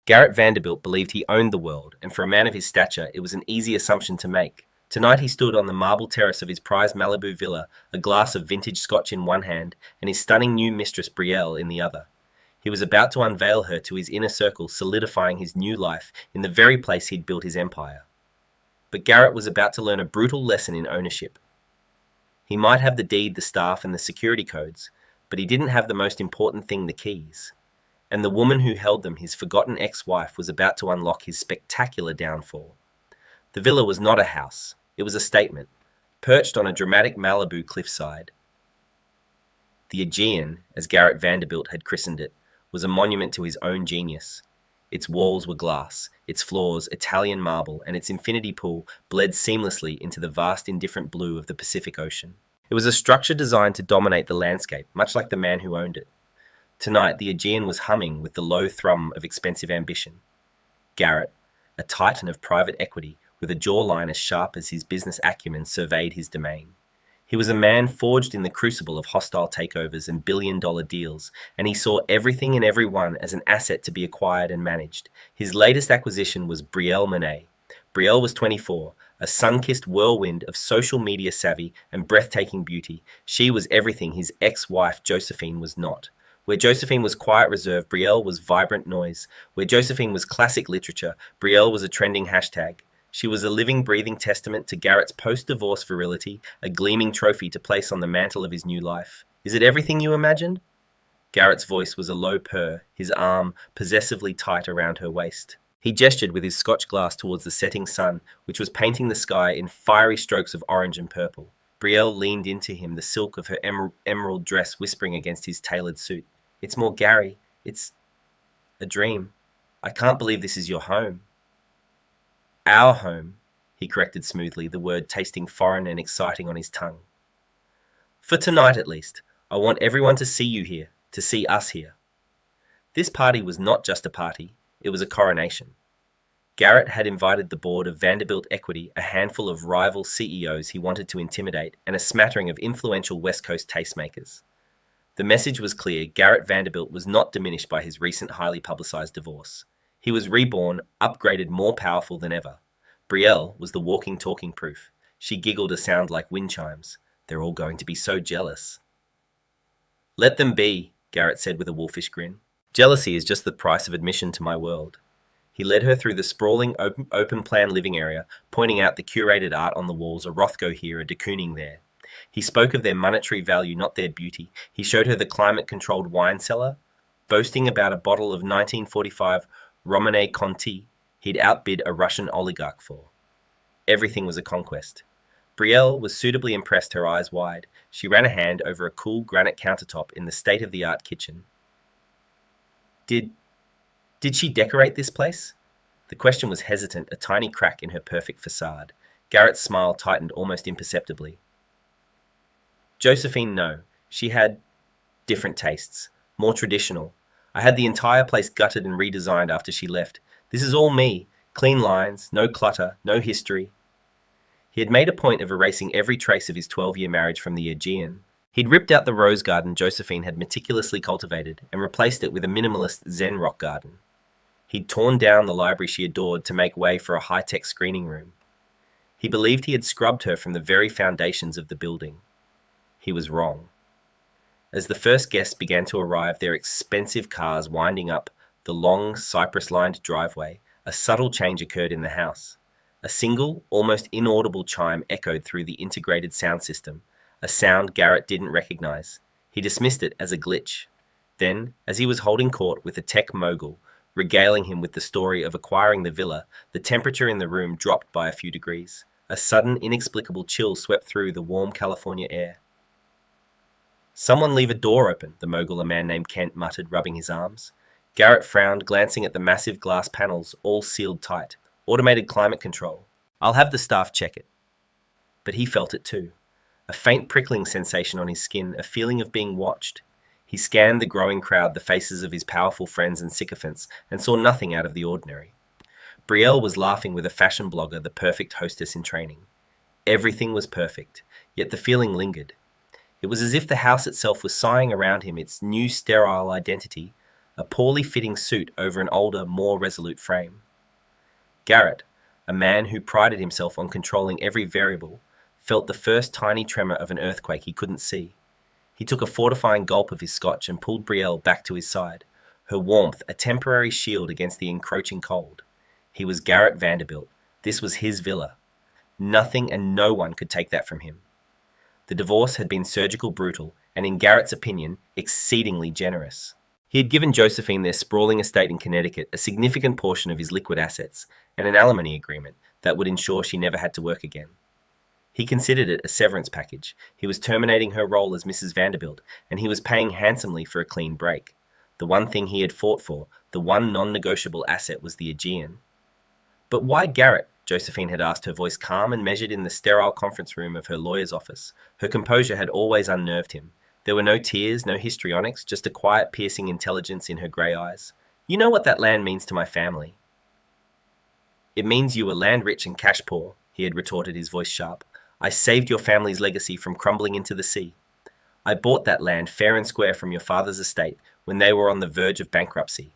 Garrett Vanderbilt believed he owned the world, and for a man of his stature, it was an easy assumption to make. Tonight he stood on the marble terrace of his prized Malibu villa, a glass of vintage scotch in one hand, and his stunning new mistress Brielle in the other. He was about to unveil her to his inner circle, solidifying his new life in the very place he'd built his empire. But Garrett was about to learn a brutal lesson in ownership. He might have the deed, the staff, and the security codes, but he didn't have the most important thing, the keys. And the woman who held them, his forgotten ex-wife, was about to unlock his spectacular downfall. The villa was not a house. It was a statement, perched on a dramatic Malibu cliffside. The Aegean, as Garrett Vanderbilt had christened it, was a monument to his own genius. Its walls were glass, its floors Italian marble, and its infinity pool bled seamlessly into the vast indifferent blue of the Pacific Ocean. It was a structure designed to dominate the landscape, much like the man who owned it. Tonight, the Aegean was humming with the low thrum of expensive ambition. Garrett, a titan of private equity, with a jawline as sharp as his business acumen, surveyed his domain. He was a man forged in the crucible of hostile takeovers and billion-dollar deals, and he saw everything and everyone as an asset to be acquired and managed. His latest acquisition was Brielle Monet. Brielle was 24, a sun-kissed whirlwind of social media savvy and breathtaking beauty. She was everything his ex-wife Josephine was not. Where Josephine was quiet reserve, Brielle was vibrant noise. Where Josephine was classic literature, Brielle was a trending hashtag. She was a living, breathing testament to Garrett's post-divorce virility, a gleaming trophy to place on the mantle of his new life. Is it everything you imagined? Garrett's voice was a low purr, his arm possessively tight around her waist. He gestured with his scotch glass towards the setting sun, which was painting the sky in fiery strokes of orange and purple. Brielle leaned into him, the silk of her emerald dress whispering against his tailored suit. It's more Gary. It's a dream. I can't believe this is your home. Our home, he corrected smoothly, the word tasting foreign and exciting on his tongue. For tonight, at least, I want everyone to see you here, to see us here. This party was not just a party, it was a coronation. Garrett had invited the board of Vanderbilt Equity, a handful of rival CEOs he wanted to intimidate, and a smattering of influential West Coast tastemakers. The message was clear. Garrett Vanderbilt was not diminished by his recent highly publicized divorce. He was reborn, upgraded, more powerful than ever. Brielle was the walking talking proof. She giggled a sound like wind chimes. They're all going to be so jealous. Let them be, Garrett said with a wolfish grin. Jealousy is just the price of admission to my world. He led her through the sprawling open-plan living area, pointing out the curated art on the walls, a Rothko here, a de Kooning there. He spoke of their monetary value, not their beauty. He showed her the climate-controlled wine cellar, boasting about a bottle of 1945 Romanée Conti he'd outbid a Russian oligarch for. Everything was a conquest. Brielle was suitably impressed, her eyes wide. She ran a hand over a cool granite countertop in the state-of-the-art kitchen. Did she decorate this place? The question was hesitant, a tiny crack in her perfect facade. Garrett's smile tightened almost imperceptibly. Josephine, no. She had different tastes, more traditional. I had the entire place gutted and redesigned after she left. This is all me. Clean lines, no clutter, no history. He had made a point of erasing every trace of his 12-year marriage from the Aegean. He'd ripped out the rose garden Josephine had meticulously cultivated and replaced it with a minimalist Zen rock garden. He'd torn down the library she adored to make way for a high-tech screening room. He believed he had scrubbed her from the very foundations of the building. He was wrong. As the first guests began to arrive, their expensive cars winding up the long, cypress-lined driveway, a subtle change occurred in the house. A single, almost inaudible chime echoed through the integrated sound system, a sound Garrett didn't recognize. He dismissed it as a glitch. Then, as he was holding court with a tech mogul, regaling him with the story of acquiring the villa, the temperature in the room dropped by a few degrees. A sudden, inexplicable chill swept through the warm California air. Someone leave a door open, the mogul, a man named Kent, muttered, rubbing his arms. Garrett frowned, glancing at the massive glass panels, all sealed tight. Automated climate control. I'll have the staff check it. But he felt it too. A faint prickling sensation on his skin, a feeling of being watched. He scanned the growing crowd, the faces of his powerful friends and sycophants, and saw nothing out of the ordinary. Brielle was laughing with a fashion blogger, the perfect hostess in training. Everything was perfect, yet the feeling lingered. It was as if the house itself was sighing around him its new sterile identity, a poorly fitting suit over an older, more resolute frame. Garrett, a man who prided himself on controlling every variable, felt the first tiny tremor of an earthquake he couldn't see. He took a fortifying gulp of his scotch and pulled Brielle back to his side, her warmth a temporary shield against the encroaching cold. He was Garrett Vanderbilt. This was his villa. Nothing and no one could take that from him. The divorce had been surgical brutal, and in Garrett's opinion, exceedingly generous. He had given Josephine their sprawling estate in Connecticut a significant portion of his liquid assets and an alimony agreement that would ensure she never had to work again. He considered it a severance package. He was terminating her role as Mrs. Vanderbilt, and he was paying handsomely for a clean break. The one thing he had fought for, the one non-negotiable asset, was the Aegean. But why Garrett? Josephine had asked, her voice calm and measured in the sterile conference room of her lawyer's office. Her composure had always unnerved him. There were no tears, no histrionics, just a quiet, piercing intelligence in her grey eyes. You know what that land means to my family. It means you were land-rich and cash-poor, he had retorted, his voice sharp. I saved your family's legacy from crumbling into the sea. I bought that land fair and square from your father's estate when they were on the verge of bankruptcy.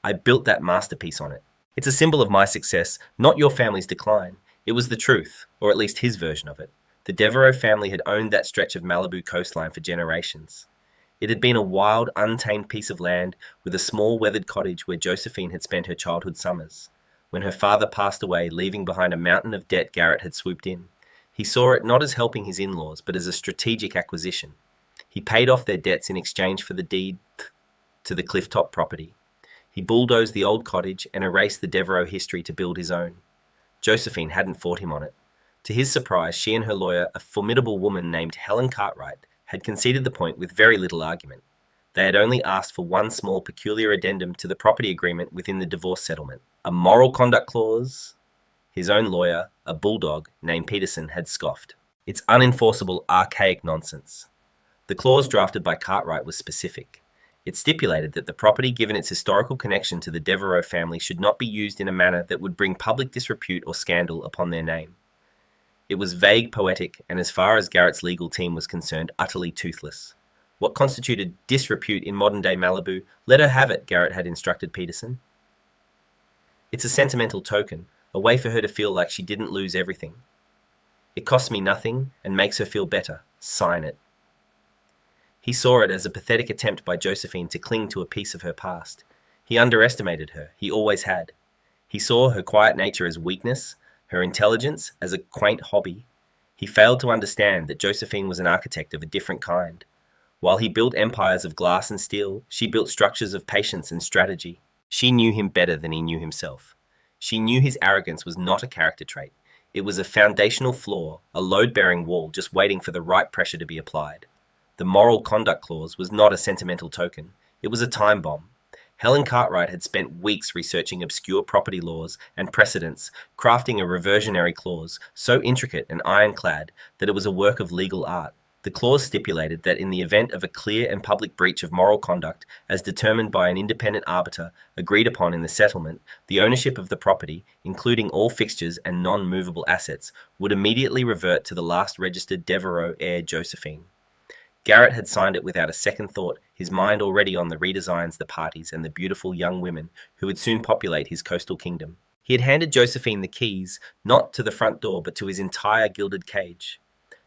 I built that masterpiece on it. It's a symbol of my success, not your family's decline. It was the truth, or at least his version of it. The Devereaux family had owned that stretch of Malibu coastline for generations. It had been a wild, untamed piece of land with a small weathered cottage where Josephine had spent her childhood summers. When her father passed away, leaving behind a mountain of debt, Garrett had swooped in. He saw it not as helping his in-laws, but as a strategic acquisition. He paid off their debts in exchange for the deed to the clifftop property. He bulldozed the old cottage and erased the Devereaux history to build his own. Josephine hadn't fought him on it. To his surprise, she and her lawyer, a formidable woman named Helen Cartwright, had conceded the point with very little argument. They had only asked for one small peculiar addendum to the property agreement within the divorce settlement, a moral conduct clause. His own lawyer, a bulldog named Peterson, had scoffed. It's unenforceable, archaic nonsense. The clause drafted by Cartwright was specific. It stipulated that the property, given its historical connection to the Devereaux family, should not be used in a manner that would bring public disrepute or scandal upon their name. It was vague, poetic, and as far as Garrett's legal team was concerned, utterly toothless. What constituted disrepute in modern-day Malibu? Let her have it, Garrett had instructed Peterson. It's a sentimental token, a way for her to feel like she didn't lose everything. It costs me nothing and makes her feel better. Sign it. He saw it as a pathetic attempt by Josephine to cling to a piece of her past. He underestimated her. He always had. He saw her quiet nature as weakness, her intelligence as a quaint hobby. He failed to understand that Josephine was an architect of a different kind. While he built empires of glass and steel, she built structures of patience and strategy. She knew him better than he knew himself. She knew his arrogance was not a character trait. It was a foundational flaw, a load-bearing wall just waiting for the right pressure to be applied. The moral conduct clause was not a sentimental token. It was a time bomb. Helen Cartwright had spent weeks researching obscure property laws and precedents, crafting a reversionary clause so intricate and ironclad that it was a work of legal art. The clause stipulated that in the event of a clear and public breach of moral conduct, as determined by an independent arbiter agreed upon in the settlement, the ownership of the property, including all fixtures and non-movable assets, would immediately revert to the last registered Devereaux heir, Josephine. Garrett had signed it without a second thought, his mind already on the redesigns, the parties, and the beautiful young women who would soon populate his coastal kingdom. He had handed Josephine the keys, not to the front door, but to his entire gilded cage.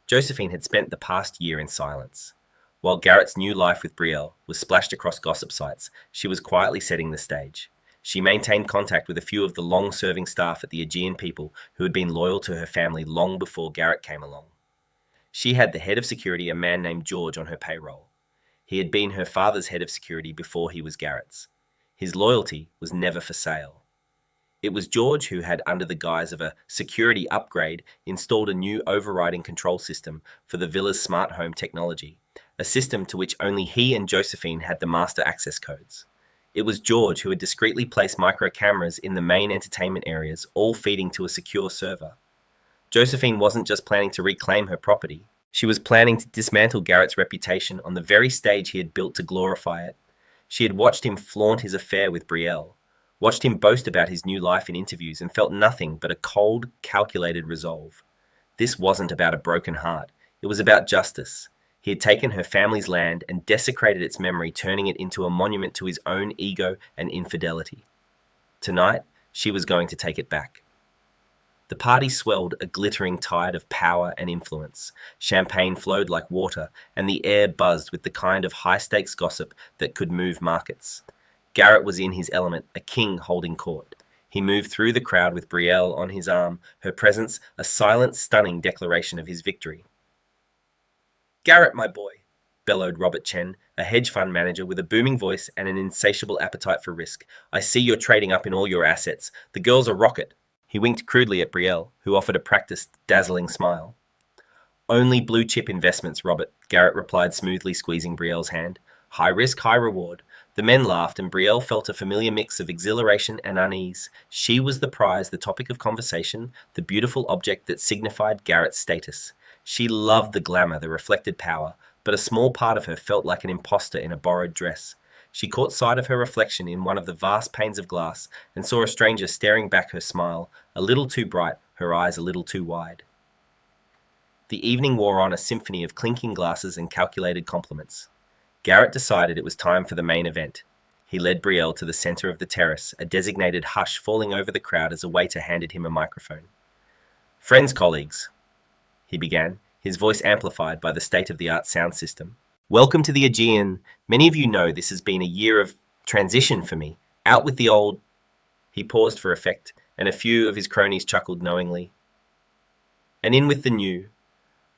Josephine had spent the past year in silence. While Garrett's new life with Brielle was splashed across gossip sites, she was quietly setting the stage. She maintained contact with a few of the long-serving staff at the Aegean people who had been loyal to her family long before Garrett came along. She had the head of security, a man named George, on her payroll. He had been her father's head of security before he was Garrett's. His loyalty was never for sale. It was George who had, under the guise of a security upgrade, installed a new overriding control system for the villa's smart home technology, a system to which only he and Josephine had the master access codes. It was George who had discreetly placed micro cameras in the main entertainment areas, all feeding to a secure server. Josephine wasn't just planning to reclaim her property. She was planning to dismantle Garrett's reputation on the very stage he had built to glorify it. She had watched him flaunt his affair with Brielle, watched him boast about his new life in interviews, and felt nothing but a cold, calculated resolve. This wasn't about a broken heart. It was about justice. He had taken her family's land and desecrated its memory, turning it into a monument to his own ego and infidelity. Tonight, she was going to take it back. The party swelled a glittering tide of power and influence. Champagne flowed like water, and the air buzzed with the kind of high-stakes gossip that could move markets. Garrett was in his element, a king holding court. He moved through the crowd with Brielle on his arm, her presence a silent, stunning declaration of his victory. "Garrett, my boy," bellowed Robert Chen, a hedge fund manager with a booming voice and an insatiable appetite for risk. "I see you're trading up in all your assets. The girl's a rocket." He winked crudely at Brielle, who offered a practiced, dazzling smile. "Only blue-chip investments, Robert," Garrett replied smoothly, squeezing Brielle's hand. "High risk, high reward." The men laughed, and Brielle felt a familiar mix of exhilaration and unease. She was the prize, the topic of conversation, the beautiful object that signified Garrett's status. She loved the glamour, the reflected power, but a small part of her felt like an imposter in a borrowed dress. She caught sight of her reflection in one of the vast panes of glass and saw a stranger staring back, her smile a little too bright, her eyes a little too wide. The evening wore on, a symphony of clinking glasses and calculated compliments. Garrett decided it was time for the main event. He led Brielle to the center of the terrace, a designated hush falling over the crowd as a waiter handed him a microphone. "Friends, colleagues," he began, his voice amplified by the state-of-the-art sound system. "Welcome to the Aegean. Many of you know this has been a year of transition for me. Out with the old..." He paused for effect, and a few of his cronies chuckled knowingly. "And in with the new.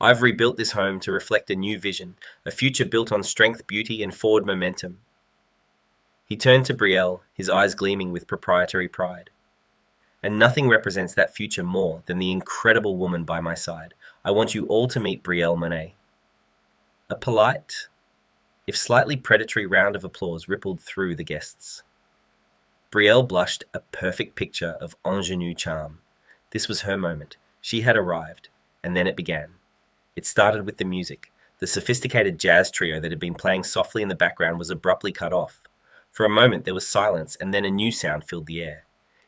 I've rebuilt this home to reflect a new vision, a future built on strength, beauty, and forward momentum." He turned to Brielle, his eyes gleaming with proprietary pride. "And nothing represents that future more than the incredible woman by my side. I want you all to meet Brielle Monet." A polite, if slightly predatory round of applause rippled through the guests. Brielle blushed, a perfect picture of ingenue charm. This was her moment. She had arrived, and then it began. It started with the music. The sophisticated jazz trio that had been playing softly in the background was abruptly cut off. For a moment there was silence, and then a new sound filled the air.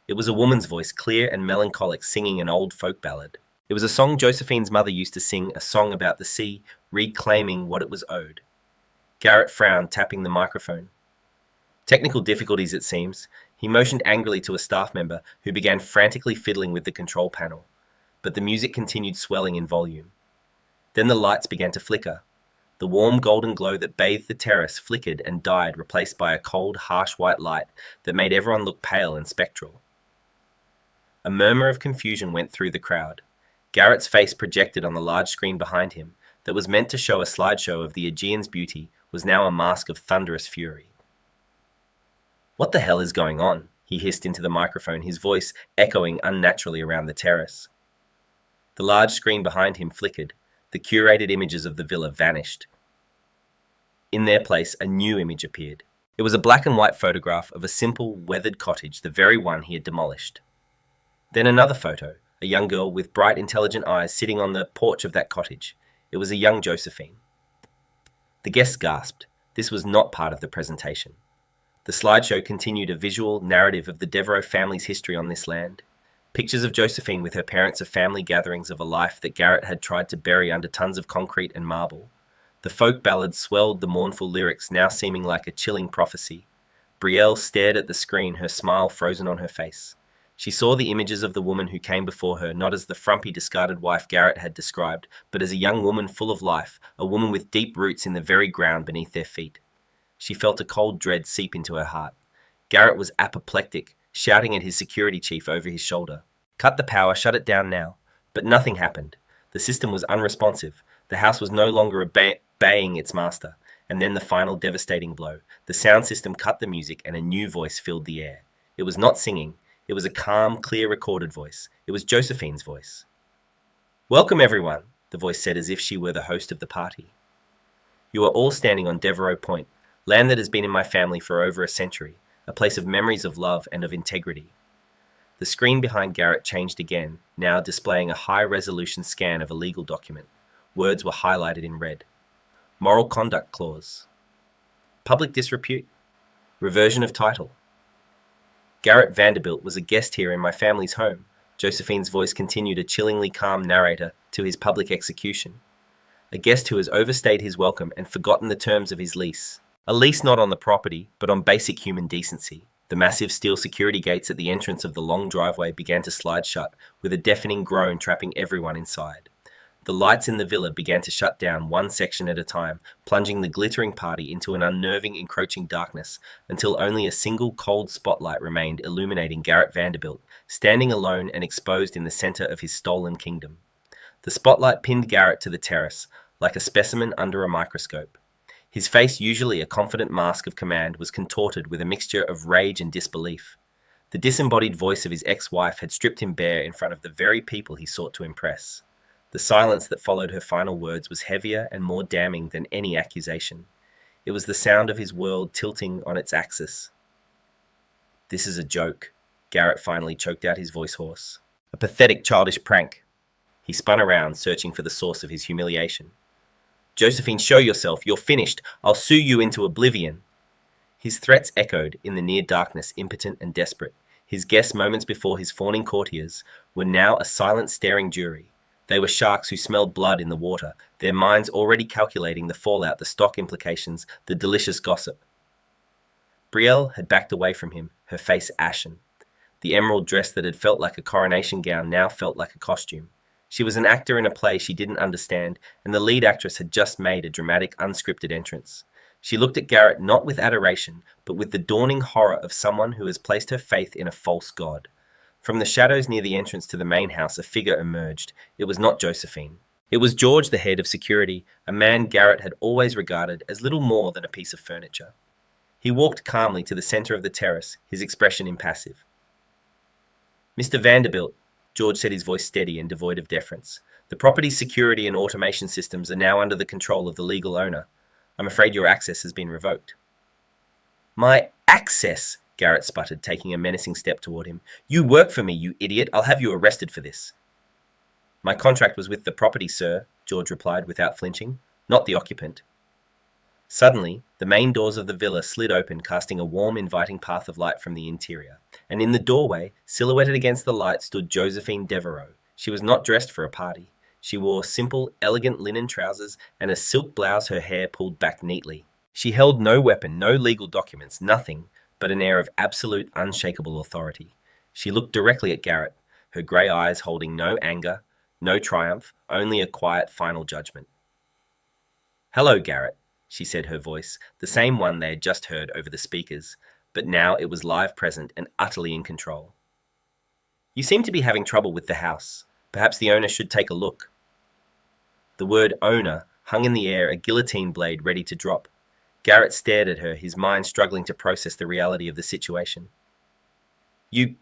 It was a woman's voice, clear and melancholic, singing an old folk ballad. It was a song Josephine's mother used to sing, a song about the sea reclaiming what it was owed. Garrett frowned, tapping the microphone. Technical difficulties, it seems. He motioned angrily to a staff member, who began frantically fiddling with the control panel. But the music continued swelling in volume. Then the lights began to flicker. The warm golden glow that bathed the terrace flickered and died, replaced by a cold, harsh white light that made everyone look pale and spectral. A murmur of confusion went through the crowd. Garrett's face, projected on the large screen behind him, that was meant to show a slideshow of the Aegean's beauty, was now a mask of thunderous fury. "What the hell is going on?" he hissed into the microphone, his voice echoing unnaturally around the terrace. The large screen behind him flickered. The curated images of the villa vanished. In their place, a new image appeared. It was a black and white photograph of a simple, weathered cottage, the very one he had demolished. Then another photo, a young girl with bright, intelligent eyes sitting on the porch of that cottage. It was a young Josephine. The guests gasped. This was not part of the presentation. The slideshow continued a visual narrative of the Devereux family's history on this land. Pictures of Josephine with her parents of family gatherings of a life that Garrett had tried to bury under tons of concrete and marble. The folk ballad swelled the mournful lyrics, now seeming like a chilling prophecy. Brielle stared at the screen, her smile frozen on her face. She saw the images of the woman who came before her, not as the frumpy, discarded wife Garrett had described, but as a young woman full of life, a woman with deep roots in the very ground beneath their feet. She felt a cold dread seep into her heart. Garrett was apoplectic, shouting at his security chief over his shoulder. "Cut the power, shut it down now." But nothing happened. The system was unresponsive. The house was no longer obeying its master. And then the final devastating blow. The sound system cut the music and a new voice filled the air. It was not singing. It was a calm, clear recorded voice. It was Josephine's voice. "Welcome, everyone," the voice said as if she were the host of the party. "You are all standing on Devereux Point, land that has been in my family for over a century, a place of memories of love and of integrity." The screen behind Garrett changed again, now displaying a high-resolution scan of a legal document. Words were highlighted in red. Moral conduct clause. Public disrepute. Reversion of title. "Garrett Vanderbilt was a guest here in my family's home," Josephine's voice continued, a chillingly calm narrator to his public execution. a guest who has overstayed his welcome and forgotten the terms of his lease. A lease not on the property, but on basic human decency. The massive steel security gates at the entrance of the long driveway began to slide shut, with a deafening groan trapping everyone inside. The lights in the villa began to shut down one section at a time, plunging the glittering party into an unnerving, encroaching darkness, until only a single cold spotlight remained illuminating Garrett Vanderbilt, standing alone and exposed in the center of his stolen kingdom. The spotlight pinned Garrett to the terrace, like a specimen under a microscope. His face, usually a confident mask of command, was contorted with a mixture of rage and disbelief. The disembodied voice of his ex-wife had stripped him bare in front of the very people he sought to impress. The silence that followed her final words was heavier and more damning than any accusation. It was the sound of his world tilting on its axis. "This is a joke," Garrett finally choked out his voice hoarse. "A pathetic childish prank." He spun around, searching for the source of his humiliation. "Josephine, show yourself. You're finished. I'll sue you into oblivion." His threats echoed in the near darkness, impotent and desperate. His guests, moments before his fawning courtiers, were now a silent, staring jury. They were sharks who smelled blood in the water, their minds already calculating the fallout, the stock implications, the delicious gossip. Brielle had backed away from him, her face ashen. The emerald dress that had felt like a coronation gown now felt like a costume. She was an actor in a play she didn't understand, and the lead actress had just made a dramatic, unscripted entrance. She looked at Garrett not with adoration, but with the dawning horror of someone who has placed her faith in a false god. From the shadows near the entrance to the main house, a figure emerged. It was not Josephine. It was George, the head of security, a man Garrett had always regarded as little more than a piece of furniture. He walked calmly to the center of the terrace, his expression impassive. "Mr. Vanderbilt," George said, his voice steady and devoid of deference, "the property's security and automation systems are now under the control of the legal owner. I'm afraid your access has been revoked." "My access?" Garrett sputtered, taking a menacing step toward him. "You work for me, you idiot. I'll have you arrested for this." "My contract was with the property, sir," George replied without flinching, "not the occupant." Suddenly, the main doors of the villa slid open, casting a warm, inviting path of light from the interior. And in the doorway, silhouetted against the light, stood Josephine Devereaux. She was not dressed for a party. She wore simple, elegant linen trousers and a silk blouse, her hair pulled back neatly. She held no weapon, no legal documents, nothing but an air of absolute, unshakable authority. She looked directly at Garrett, her grey eyes holding no anger, no triumph, only a quiet, final judgment. "Hello, Garrett," she said, her voice, the same one they had just heard over the speakers, but now it was live, present, and utterly in control. "You seem to be having trouble with the house. Perhaps the owner should take a look." The word owner hung in the air, a guillotine blade ready to drop. Garrett stared at her, his mind struggling to process the reality of the situation. You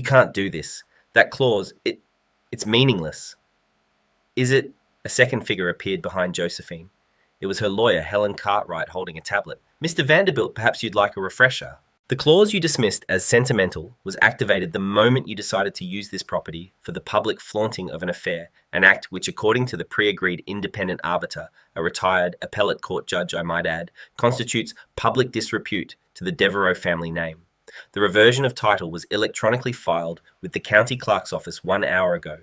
can't do this. That clause, it's meaningless." "Is it?" A second figure appeared behind Josephine. It was her lawyer, Helen Cartwright, holding a tablet. "Mr. Vanderbilt, perhaps you'd like a refresher." "The clause you dismissed as sentimental was activated the moment you decided to use this property for the public flaunting of an affair, an act which, according to the pre-agreed independent arbiter, a retired appellate court judge, I might add, constitutes public disrepute to the Devereaux family name. The reversion of title was electronically filed with the county clerk's office 1 hour ago.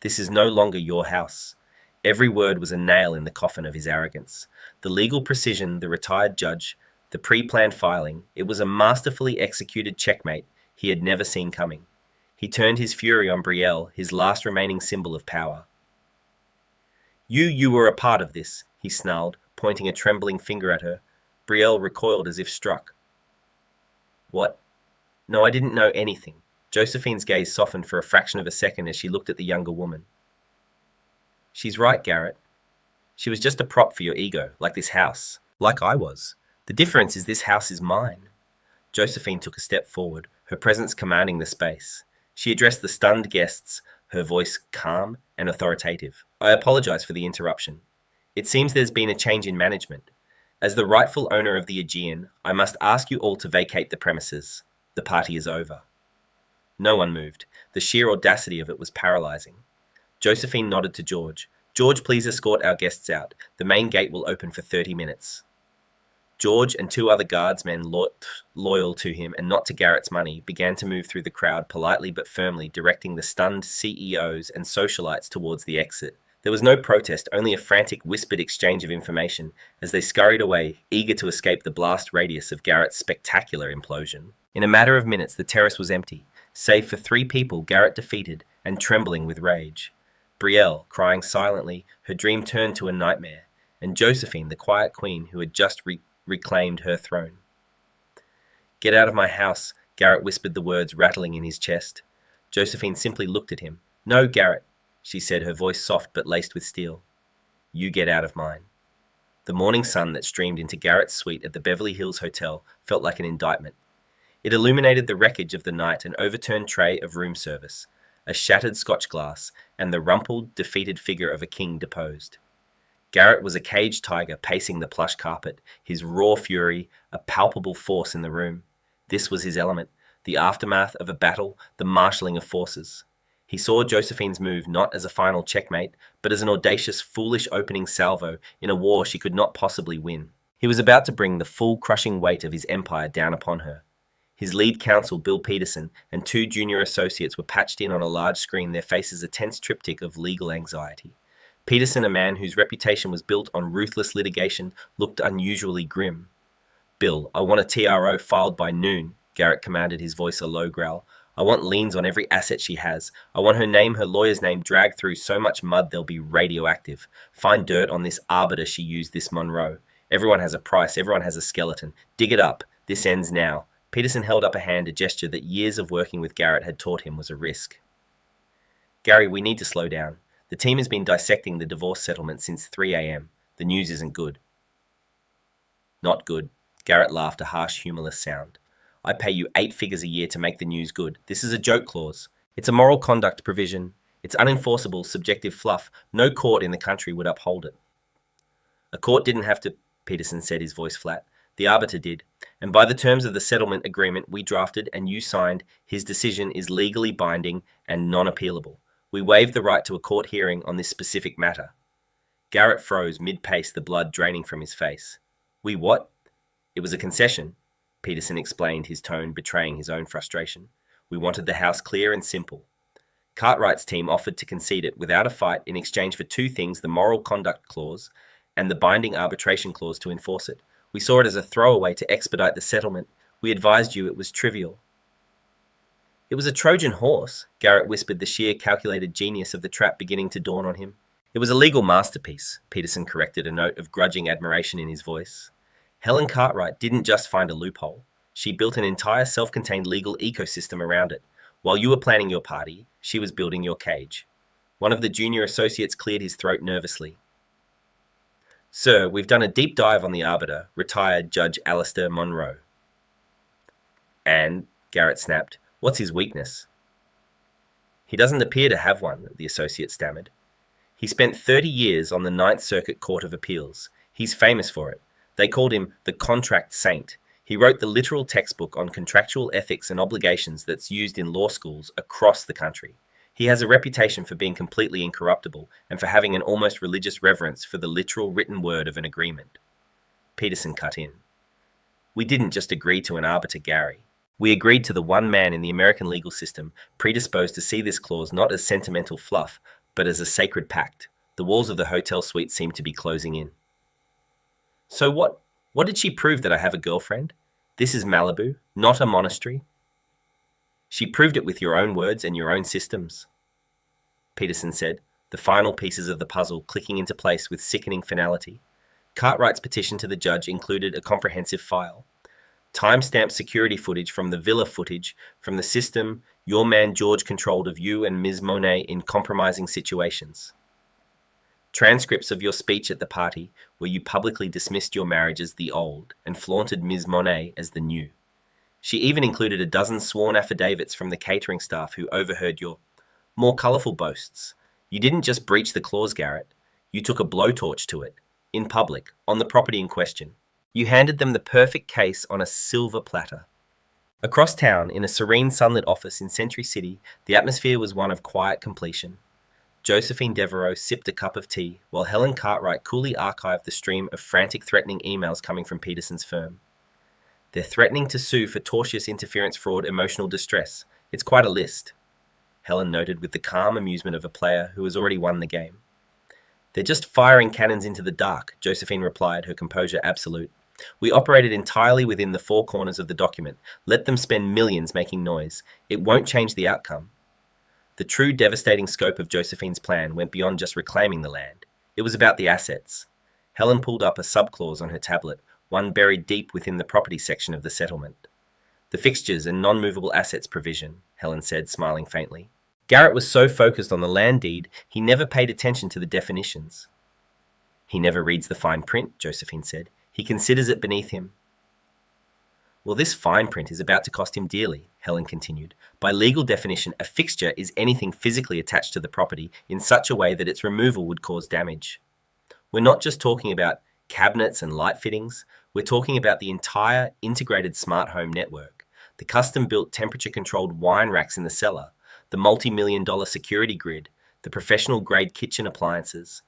This is no longer your house." Every word was a nail in the coffin of his arrogance. The legal precision, the retired judge, the pre-planned filing, it was a masterfully executed checkmate he had never seen coming. He turned his fury on Brielle, his last remaining symbol of power. You were a part of this," he snarled, pointing a trembling finger at her. Brielle recoiled as if struck. "What? No, I didn't know anything." Josephine's gaze softened for a fraction of a second as she looked at the younger woman. "She's right, Garrett. She was just a prop for your ego, like this house. Like I was. The difference is this house is mine." Josephine took a step forward, her presence commanding the space. She addressed the stunned guests, her voice calm and authoritative. "I apologize for the interruption. It seems there's been a change in management. As the rightful owner of the Aegean, I must ask you all to vacate the premises. The party is over." No one moved. The sheer audacity of it was paralyzing. Josephine nodded to George. "George, please escort our guests out. The main gate will open for 30 minutes. George and 2 other guardsmen loyal to him and not to Garrett's money began to move through the crowd politely but firmly, directing the stunned CEOs and socialites towards the exit, There was no protest, only a frantic, whispered exchange of information as they scurried away, eager to escape the blast radius of Garrett's spectacular implosion. In a matter of minutes, the terrace was empty, save for 3 people Garrett defeated and trembling with rage. Brielle, crying silently, her dream turned to a nightmare, and Josephine, the quiet queen who had just reclaimed her throne. "Get out of my house," Garrett whispered, the words rattling in his chest. Josephine simply looked at him. "No, Garrett," she said, her voice soft but laced with steel. "You get out of mine." The morning sun that streamed into Garrett's suite at the Beverly Hills Hotel felt like an indictment. It illuminated the wreckage of the night, an overturned tray of room service, a shattered scotch glass, and the rumpled, defeated figure of a king deposed. Garrett was a caged tiger pacing the plush carpet, his raw fury a palpable force in the room. This was his element, the aftermath of a battle, the marshalling of forces. He saw Josephine's move not as a final checkmate, but as an audacious, foolish opening salvo in a war she could not possibly win. He was about to bring the full crushing weight of his empire down upon her. His lead counsel, Bill Peterson, and 2 junior associates were patched in on a large screen, their faces a tense triptych of legal anxiety. Peterson, a man whose reputation was built on ruthless litigation, looked unusually grim. "Bill, I want a TRO filed by noon," Garrett commanded, his voice a low growl. "I want liens on every asset she has. I want her name, her lawyer's name, dragged through so much mud they'll be radioactive. Find dirt on this arbiter she used, this Monroe. Everyone has a price, everyone has a skeleton. Dig it up. This ends now." Peterson held up a hand, a gesture that years of working with Garrett had taught him was a risk. "Gary, we need to slow down. The team has been dissecting the divorce settlement since 3 a.m. The news isn't good." "Not good." Garrett laughed, a harsh, humorless sound. "I pay you 8 figures a year to make the news good. This is a joke clause. It's a moral conduct provision. It's unenforceable, subjective fluff. No court in the country would uphold it." "A court didn't have to," Peterson said, his voice flat. "The arbiter did. And by the terms of the settlement agreement we drafted and you signed, his decision is legally binding and non-appealable. We waived the right to a court hearing on this specific matter." Garrett froze mid-pace, the blood draining from his face. "We what?" "It was a concession," Peterson explained, his tone betraying his own frustration. "We wanted the house clear and simple. Cartwright's team offered to concede it without a fight in exchange for 2 things, the moral conduct clause and the binding arbitration clause to enforce it. We saw it as a throwaway to expedite the settlement. We advised you it was trivial." "It was a Trojan horse," Garrett whispered, the sheer calculated genius of the trap beginning to dawn on him. "It was a legal masterpiece," Peterson corrected, a note of grudging admiration in his voice. "Helen Cartwright didn't just find a loophole. She built an entire self-contained legal ecosystem around it. While you were planning your party, she was building your cage." One of the junior associates cleared his throat nervously. "Sir, we've done a deep dive on the arbiter, retired Judge Alistair Monroe." "And," Garrett snapped, "what's his weakness?" "He doesn't appear to have one," the associate stammered. "He spent 30 years on the Ninth Circuit Court of Appeals. He's famous for it. They called him the contract saint. He wrote the literal textbook on contractual ethics and obligations that's used in law schools across the country. He has a reputation for being completely incorruptible and for having an almost religious reverence for the literal written word of an agreement." Peterson cut in. "We didn't just agree to an arbiter, Gary. We agreed to the one man in the American legal system predisposed to see this clause not as sentimental fluff, but as a sacred pact. The walls of the hotel suite seemed to be closing in." "So what did she prove, that I have a girlfriend? This is Malibu, not a monastery." "She proved it with your own words and your own systems," Peterson said, the final pieces of the puzzle clicking into place with sickening finality. Cartwright's petition to the judge included a comprehensive file. Time-stamped security footage from the villa, footage from the system your man George controlled of you and Ms. Monet in compromising situations. Transcripts of your speech at the party where you publicly dismissed your marriage as the old and flaunted Ms. Monet as the new. She even included a dozen sworn affidavits from the catering staff who overheard your more colourful boasts. You didn't just breach the clause, Garrett. You took a blowtorch to it, in public, on the property in question. You handed them the perfect case on a silver platter. Across town, in a serene sunlit office in Century City, the atmosphere was one of quiet completion. Josephine Devereaux sipped a cup of tea, while Helen Cartwright coolly archived the stream of frantic, threatening emails coming from Peterson's firm. "They're threatening to sue for tortious interference, fraud, emotional distress. It's quite a list," Helen noted with the calm amusement of a player who has already won the game. They're just firing cannons into the dark, Josephine replied, her composure absolute. We operated entirely within the four corners of the document. Let them spend millions making noise. It won't change the outcome. The true devastating scope of Josephine's plan went beyond just reclaiming the land. It was about the assets. Helen pulled up a subclause on her tablet, one buried deep within the property section of the settlement. The fixtures and non-movable assets provision, Helen said, smiling faintly. Garrett was so focused on the land deed, he never paid attention to the definitions. He never reads the fine print, Josephine said. He considers it beneath him. Well, this fine print is about to cost him dearly, Helen continued. By legal definition, a fixture is anything physically attached to the property in such a way that its removal would cause damage. We're not just talking about cabinets and light fittings, we're talking about the entire integrated smart home network, the custom-built temperature-controlled wine racks in the cellar, the multi-million-dollar security grid, the professional-grade kitchen appliances,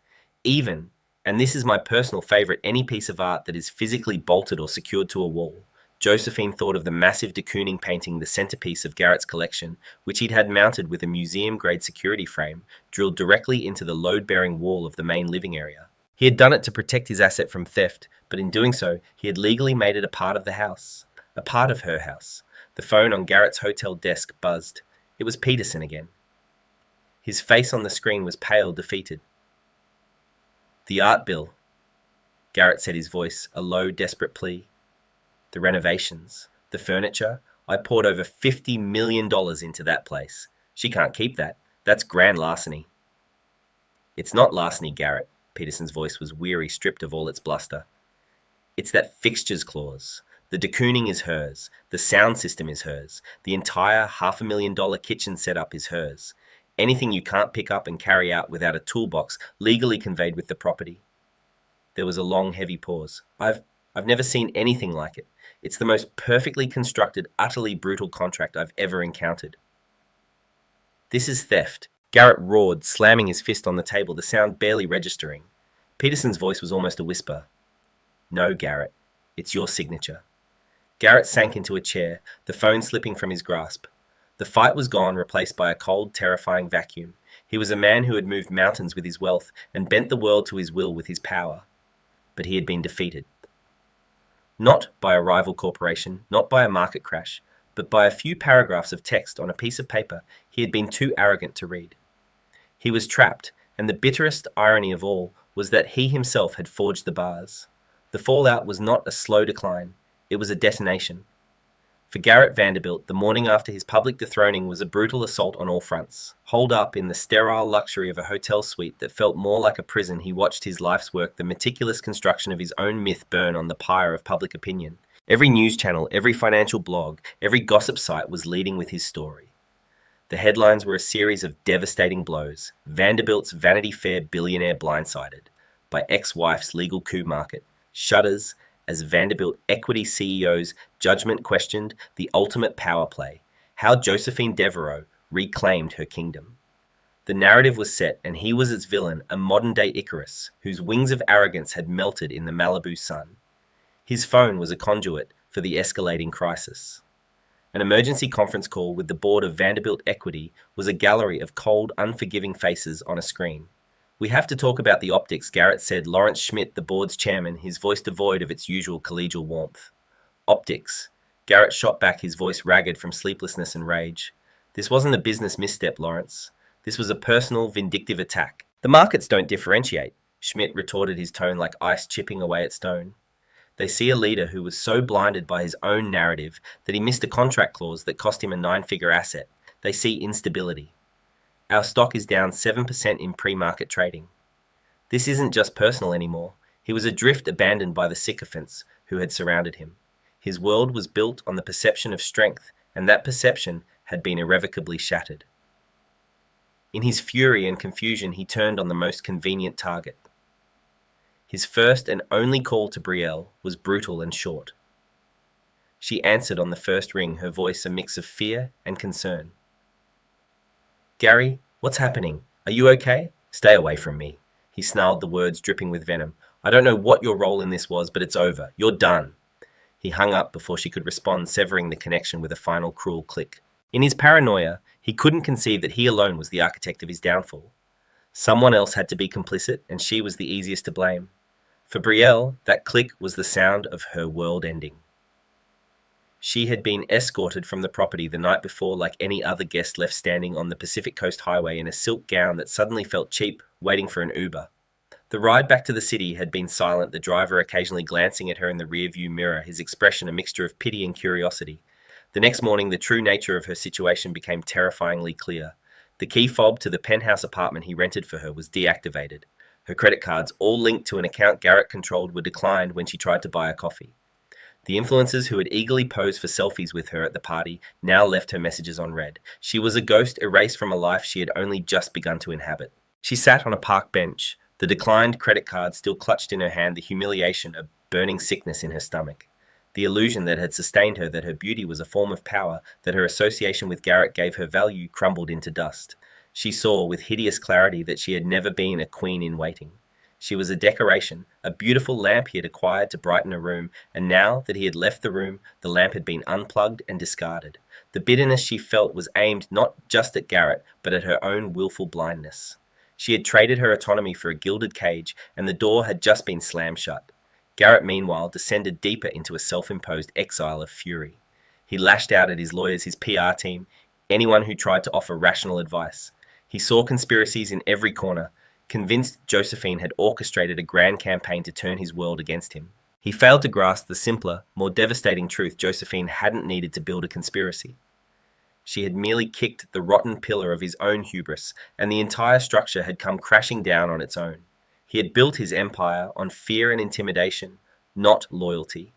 even, and this is my personal favourite, any piece of art that is physically bolted or secured to a wall. Josephine thought of the massive de Kooning painting, the centerpiece of Garrett's collection, which he'd had mounted with a museum-grade security frame drilled directly into the load-bearing wall of the main living area. He had done it to protect his asset from theft, but in doing so, he had legally made it a part of the house. A part of her house. The phone on Garrett's hotel desk buzzed. It was Peterson again. His face on the screen was pale, defeated. The art bill, Garrett said, his voice a low, desperate plea. The renovations, the furniture. I poured over $50 million into that place. She can't keep that. That's grand larceny. It's not larceny, Garrett. Peterson's voice was weary, stripped of all its bluster. It's that fixtures clause. The de Kooning is hers. The sound system is hers. The entire $500,000 kitchen setup is hers. Anything you can't pick up and carry out without a toolbox legally conveyed with the property. There was a long, heavy pause. I've never seen anything like it. It's the most perfectly constructed, utterly brutal contract I've ever encountered. This is theft. Garrett roared, slamming his fist on the table, the sound barely registering. Peterson's voice was almost a whisper. No, Garrett. It's your signature. Garrett sank into a chair, the phone slipping from his grasp. The fight was gone, replaced by a cold, terrifying vacuum. He was a man who had moved mountains with his wealth and bent the world to his will with his power. But he had been defeated. Not by a rival corporation, not by a market crash, but by a few paragraphs of text on a piece of paper he had been too arrogant to read. He was trapped, and the bitterest irony of all was that he himself had forged the bars. The fallout was not a slow decline, it was a detonation. For Garrett Vanderbilt, the morning after his public dethroning was a brutal assault on all fronts. Holed up in the sterile luxury of a hotel suite that felt more like a prison, he watched his life's work, the meticulous construction of his own myth, burn on the pyre of public opinion. Every news channel, every financial blog, every gossip site was leading with his story. The headlines were a series of devastating blows. Vanderbilt's Vanity Fair billionaire blindsided by ex-wife's legal coup market. Shudders as Vanderbilt equity CEO's judgment questioned the ultimate power play, how Josephine Devereaux reclaimed her kingdom. The narrative was set, and he was its villain, a modern-day Icarus, whose wings of arrogance had melted in the Malibu sun. His phone was a conduit for the escalating crisis. An emergency conference call with the board of Vanderbilt Equity was a gallery of cold, unforgiving faces on a screen. We have to talk about the optics, Garrett said, Lawrence Schmidt, the board's chairman, his voice devoid of its usual collegial warmth. Optics. Garrett shot back, his voice ragged from sleeplessness and rage. This wasn't a business misstep, Lawrence. This was a personal, vindictive attack. The markets don't differentiate, Schmidt retorted, his tone like ice chipping away at stone. They see a leader who was so blinded by his own narrative that he missed a contract clause that cost him a 9-figure asset. They see instability. Our stock is down 7% in pre-market trading. This isn't just personal anymore. He was adrift, abandoned by the sycophants who had surrounded him. His world was built on the perception of strength, and that perception had been irrevocably shattered. In his fury and confusion, he turned on the most convenient target. His first and only call to Brielle was brutal and short. She answered on the first ring, her voice a mix of fear and concern. Gary, what's happening? Are you okay? Stay away from me. He snarled, the words dripping with venom. I don't know what your role in this was, but it's over. You're done. He hung up before she could respond, severing the connection with a final cruel click. In his paranoia, he couldn't conceive that he alone was the architect of his downfall. Someone else had to be complicit, and she was the easiest to blame. For Brielle, that click was the sound of her world ending. She had been escorted from the property the night before like any other guest left standing on the Pacific Coast Highway in a silk gown that suddenly felt cheap, waiting for an Uber. The ride back to the city had been silent, the driver occasionally glancing at her in the rearview mirror, his expression a mixture of pity and curiosity. The next morning, the true nature of her situation became terrifyingly clear. The key fob to the penthouse apartment he rented for her was deactivated. Her credit cards, all linked to an account Garrett controlled, were declined when she tried to buy a coffee. The influencers who had eagerly posed for selfies with her at the party now left her messages on read. She was a ghost erased from a life she had only just begun to inhabit. She sat on a park bench, the declined credit card still clutched in her hand, the humiliation, a burning sickness in her stomach. The illusion that had sustained her, that her beauty was a form of power, that her association with Garrett gave her value, crumbled into dust. She saw with hideous clarity that she had never been a queen in waiting. She was a decoration, a beautiful lamp he had acquired to brighten a room, and now that he had left the room, the lamp had been unplugged and discarded. The bitterness she felt was aimed not just at Garrett, but at her own willful blindness. She had traded her autonomy for a gilded cage, and the door had just been slammed shut. Garrett, meanwhile, descended deeper into a self-imposed exile of fury. He lashed out at his lawyers, his PR team, anyone who tried to offer rational advice. He saw conspiracies in every corner, convinced Josephine had orchestrated a grand campaign to turn his world against him. He failed to grasp the simpler, more devastating truth: Josephine hadn't needed to build a conspiracy. She had merely kicked the rotten pillar of his own hubris, and the entire structure had come crashing down on its own. He had built his empire on fear and intimidation, not loyalty.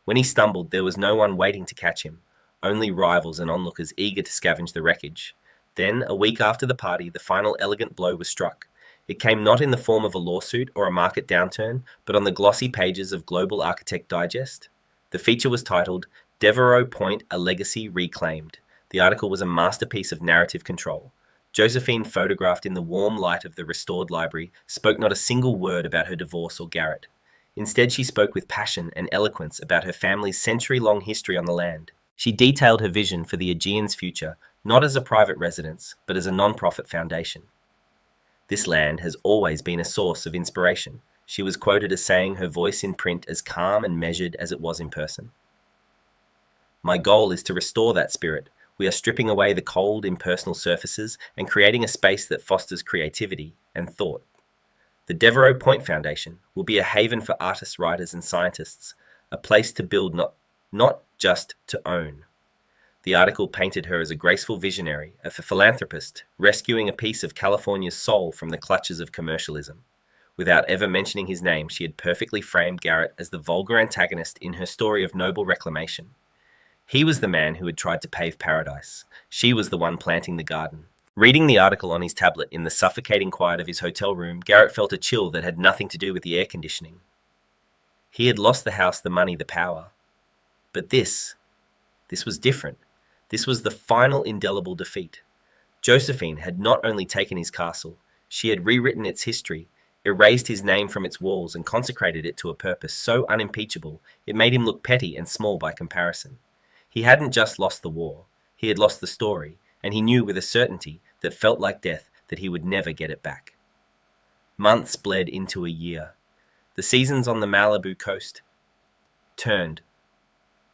When he stumbled, there was no one waiting to catch him, only rivals and onlookers eager to scavenge the wreckage. Then, a week after the party, the final elegant blow was struck. It came not in the form of a lawsuit or a market downturn, but on the glossy pages of Global Architect Digest. The feature was titled, "Devereaux Point, a Legacy Reclaimed." The article was a masterpiece of narrative control. Josephine, photographed in the warm light of the restored library, spoke not a single word about her divorce or Garrett. Instead, she spoke with passion and eloquence about her family's century-long history on the land. She detailed her vision for the Aegean's future, not as a private residence, but as a non-profit foundation. "This land has always been a source of inspiration," she was quoted as saying, her voice in print as calm and measured as it was in person. "My goal is to restore that spirit. We are stripping away the cold, impersonal surfaces and creating a space that fosters creativity and thought. The Devereaux Point Foundation will be a haven for artists, writers, and scientists, a place to build, not just to own." The article painted her as a graceful visionary, a philanthropist, rescuing a piece of California's soul from the clutches of commercialism. Without ever mentioning his name, she had perfectly framed Garrett as the vulgar antagonist in her story of noble reclamation. He was the man who had tried to pave paradise. She was the one planting the garden. Reading the article on his tablet in the suffocating quiet of his hotel room, Garrett felt a chill that had nothing to do with the air conditioning. He had lost the house, the money, the power. But this was different. This was the final indelible defeat. Josephine had not only taken his castle, she had rewritten its history, erased his name from its walls, and consecrated it to a purpose so unimpeachable it made him look petty and small by comparison. He hadn't just lost the war, he had lost the story, and he knew with a certainty that felt like death that he would never get it back. Months bled into a year. The seasons on the Malibu coast turned,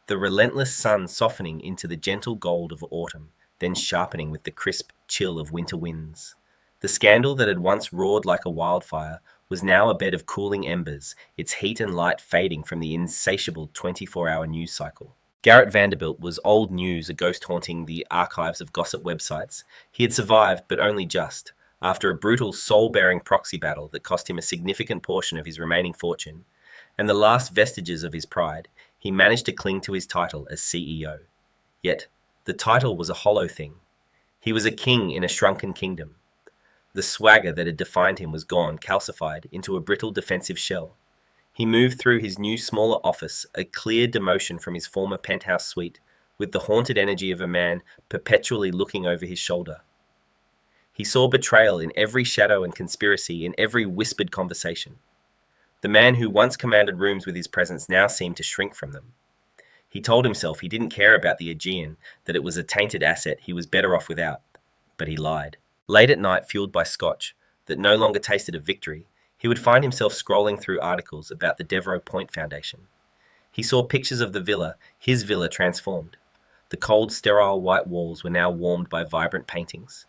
the relentless sun softening into the gentle gold of autumn, then sharpening with the crisp chill of winter winds. The scandal that had once roared like a wildfire was now a bed of cooling embers, its heat and light fading from the insatiable 24-hour news cycle. Garrett Vanderbilt was old news, a ghost haunting the archives of gossip websites. He had survived, but only just, after a brutal soul-bearing proxy battle that cost him a significant portion of his remaining fortune, and the last vestiges of his pride. He managed to cling to his title as CEO. Yet, the title was a hollow thing. He was a king in a shrunken kingdom. The swagger that had defined him was gone, calcified into a brittle defensive shell. He moved through his new, smaller office, a clear demotion from his former penthouse suite, with the haunted energy of a man perpetually looking over his shoulder. He saw betrayal in every shadow and conspiracy in every whispered conversation. The man who once commanded rooms with his presence now seemed to shrink from them. He told himself he didn't care about the Aegean, that it was a tainted asset he was better off without. But he lied. Late at night, fueled by scotch, that no longer tasted of victory, he would find himself scrolling through articles about the Devereux Point Foundation. He saw pictures of the villa, his villa transformed. The cold, sterile white walls were now warmed by vibrant paintings.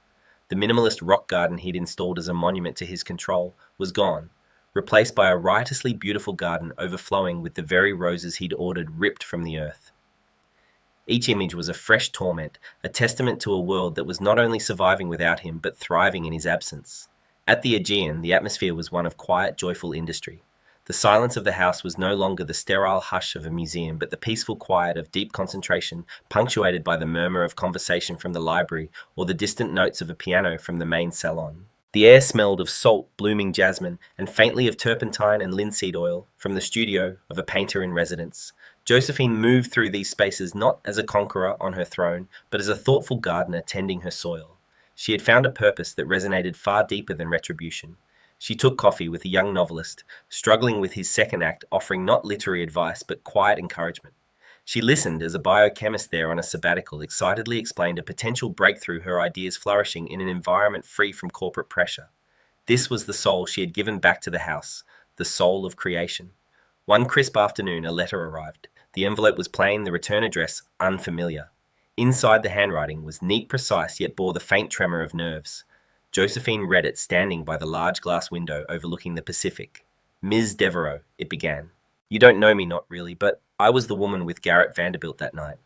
The minimalist rock garden he'd installed as a monument to his control was gone, replaced by a riotously beautiful garden overflowing with the very roses he'd ordered ripped from the earth. Each image was a fresh torment, a testament to a world that was not only surviving without him, but thriving in his absence. At the Aegean, the atmosphere was one of quiet, joyful industry. The silence of the house was no longer the sterile hush of a museum, but the peaceful quiet of deep concentration, punctuated by the murmur of conversation from the library or the distant notes of a piano from the main salon. The air smelled of salt, blooming jasmine, and faintly of turpentine and linseed oil from the studio of a painter in residence. Josephine moved through these spaces not as a conqueror on her throne, but as a thoughtful gardener tending her soil. She had found a purpose that resonated far deeper than retribution. She took coffee with a young novelist, struggling with his second act, offering not literary advice, but quiet encouragement. She listened as a biochemist there on a sabbatical excitedly explained a potential breakthrough, her ideas flourishing in an environment free from corporate pressure. This was the soul she had given back to the house, the soul of creation. One crisp afternoon, a letter arrived. The envelope was plain, the return address unfamiliar. Inside, the handwriting was neat, precise, yet bore the faint tremor of nerves. Josephine read it standing by the large glass window overlooking the Pacific. Ms. Devereux, it began. You don't know me, not really, but I was the woman with Garrett Vanderbilt that night.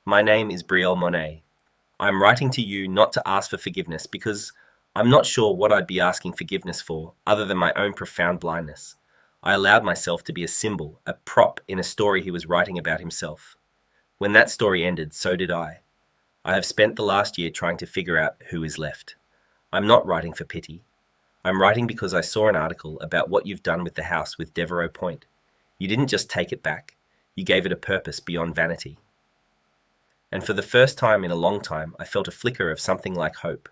My name is Brielle Monet. I'm writing to you not to ask for forgiveness because I'm not sure what I'd be asking forgiveness for other than my own profound blindness. I allowed myself to be a symbol, a prop in a story he was writing about himself. When that story ended, so did I. I have spent the last year trying to figure out who is left. I'm not writing for pity. I'm writing because I saw an article about what you've done with the house with Devereux Point. You didn't just take it back. You gave it a purpose beyond vanity. And for the first time in a long time, I felt a flicker of something like hope.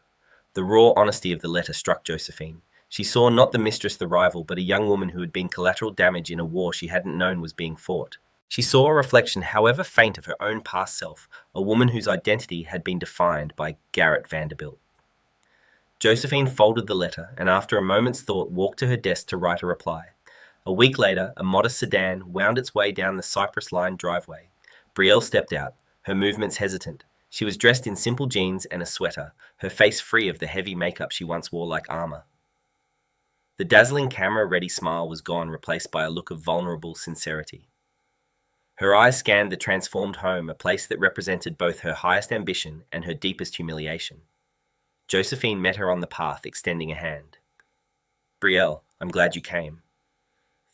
The raw honesty of the letter struck Josephine. She saw not the mistress, the rival, but a young woman who had been collateral damage in a war she hadn't known was being fought. She saw a reflection, however faint, of her own past self, a woman whose identity had been defined by Garrett Vanderbilt. Josephine folded the letter and after a moment's thought walked to her desk to write a reply. A week later, a modest sedan wound its way down the cypress-lined driveway. Brielle stepped out, her movements hesitant. She was dressed in simple jeans and a sweater, her face free of the heavy makeup she once wore like armor. The dazzling camera-ready smile was gone, replaced by a look of vulnerable sincerity. Her eyes scanned the transformed home, a place that represented both her highest ambition and her deepest humiliation. Josephine met her on the path, extending a hand. Brielle, I'm glad you came.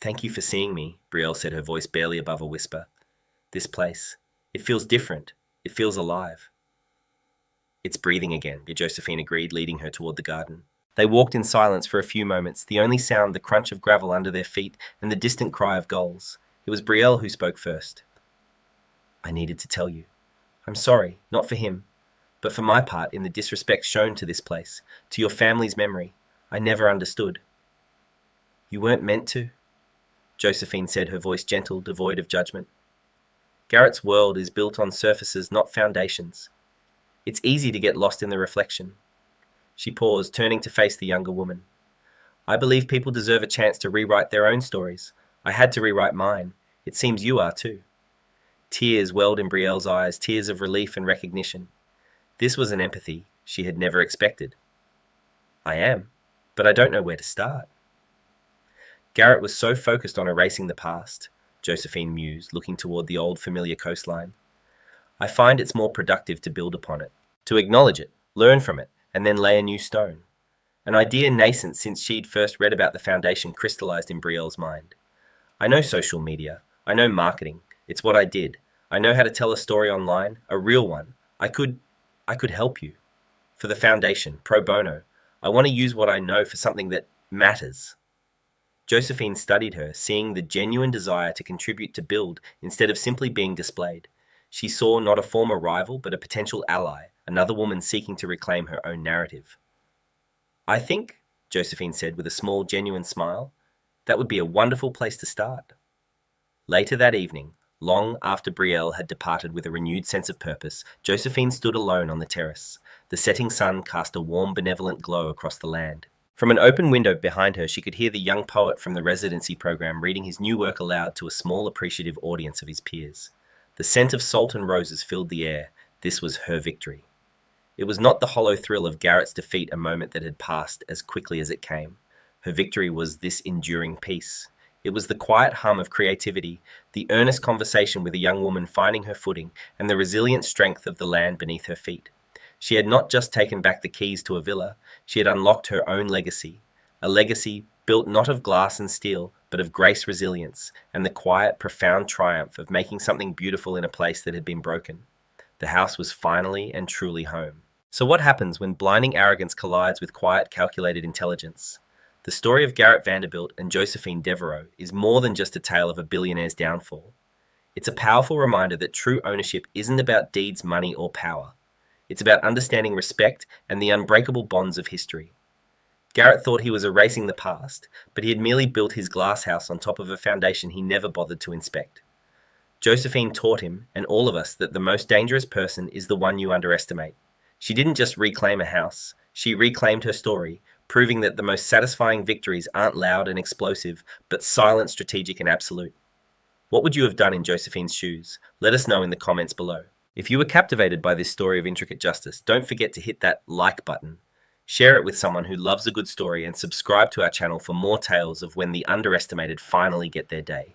Thank you for seeing me, Brielle said, her voice barely above a whisper. This place, it feels different. It feels alive. It's breathing again, Josephine agreed, leading her toward the garden. They walked in silence for a few moments, the only sound the crunch of gravel under their feet and the distant cry of gulls. It was Brielle who spoke first. I needed to tell you. I'm sorry, not for him, but for my part in the disrespect shown to this place, to your family's memory. I never understood. You weren't meant to, Josephine said, her voice gentle, devoid of judgment. Garrett's world is built on surfaces, not foundations. It's easy to get lost in the reflection. She paused, turning to face the younger woman. I believe people deserve a chance to rewrite their own stories. I had to rewrite mine. It seems you are too. Tears welled in Brielle's eyes, tears of relief and recognition. This was an empathy she had never expected. I am, but I don't know where to start. Garrett was so focused on erasing the past, Josephine mused, looking toward the old familiar coastline. I find it's more productive to build upon it, to acknowledge it, learn from it, and then lay a new stone. An idea nascent since she'd first read about the foundation crystallized in Brielle's mind. I know social media. I know marketing. It's what I did. I know how to tell a story online, a real one. I could help you. For the foundation, pro bono. I want to use what I know for something that matters. Josephine studied her, seeing the genuine desire to contribute to build instead of simply being displayed. She saw not a former rival, but a potential ally, another woman seeking to reclaim her own narrative. I think, Josephine said with a small, genuine smile, that would be a wonderful place to start. Later that evening, long after Brielle had departed with a renewed sense of purpose, Josephine stood alone on the terrace. The setting sun cast a warm, benevolent glow across the land. From an open window behind her, she could hear the young poet from the residency program reading his new work aloud to a small, appreciative audience of his peers. The scent of salt and roses filled the air. This was her victory. It was not the hollow thrill of Garrett's defeat, a moment that had passed as quickly as it came. Her victory was this enduring peace. It was the quiet hum of creativity, the earnest conversation with a young woman finding her footing, and the resilient strength of the land beneath her feet. She had not just taken back the keys to a villa, she had unlocked her own legacy. A legacy built not of glass and steel, but of grace, resilience, and the quiet, profound triumph of making something beautiful in a place that had been broken. The house was finally and truly home. So what happens when blinding arrogance collides with quiet, calculated intelligence? The story of Garrett Vanderbilt and Josephine Devereaux is more than just a tale of a billionaire's downfall. It's a powerful reminder that true ownership isn't about deeds, money, or power. It's about understanding respect and the unbreakable bonds of history. Garrett thought he was erasing the past, but he had merely built his glass house on top of a foundation he never bothered to inspect. Josephine taught him, and all of us, that the most dangerous person is the one you underestimate. She didn't just reclaim a house, she reclaimed her story, proving that the most satisfying victories aren't loud and explosive, but silent, strategic, and absolute. What would you have done in Josephine's shoes? Let us know in the comments below. If you were captivated by this story of intricate justice, don't forget to hit that like button. Share it with someone who loves a good story and subscribe to our channel for more tales of when the underestimated finally get their day.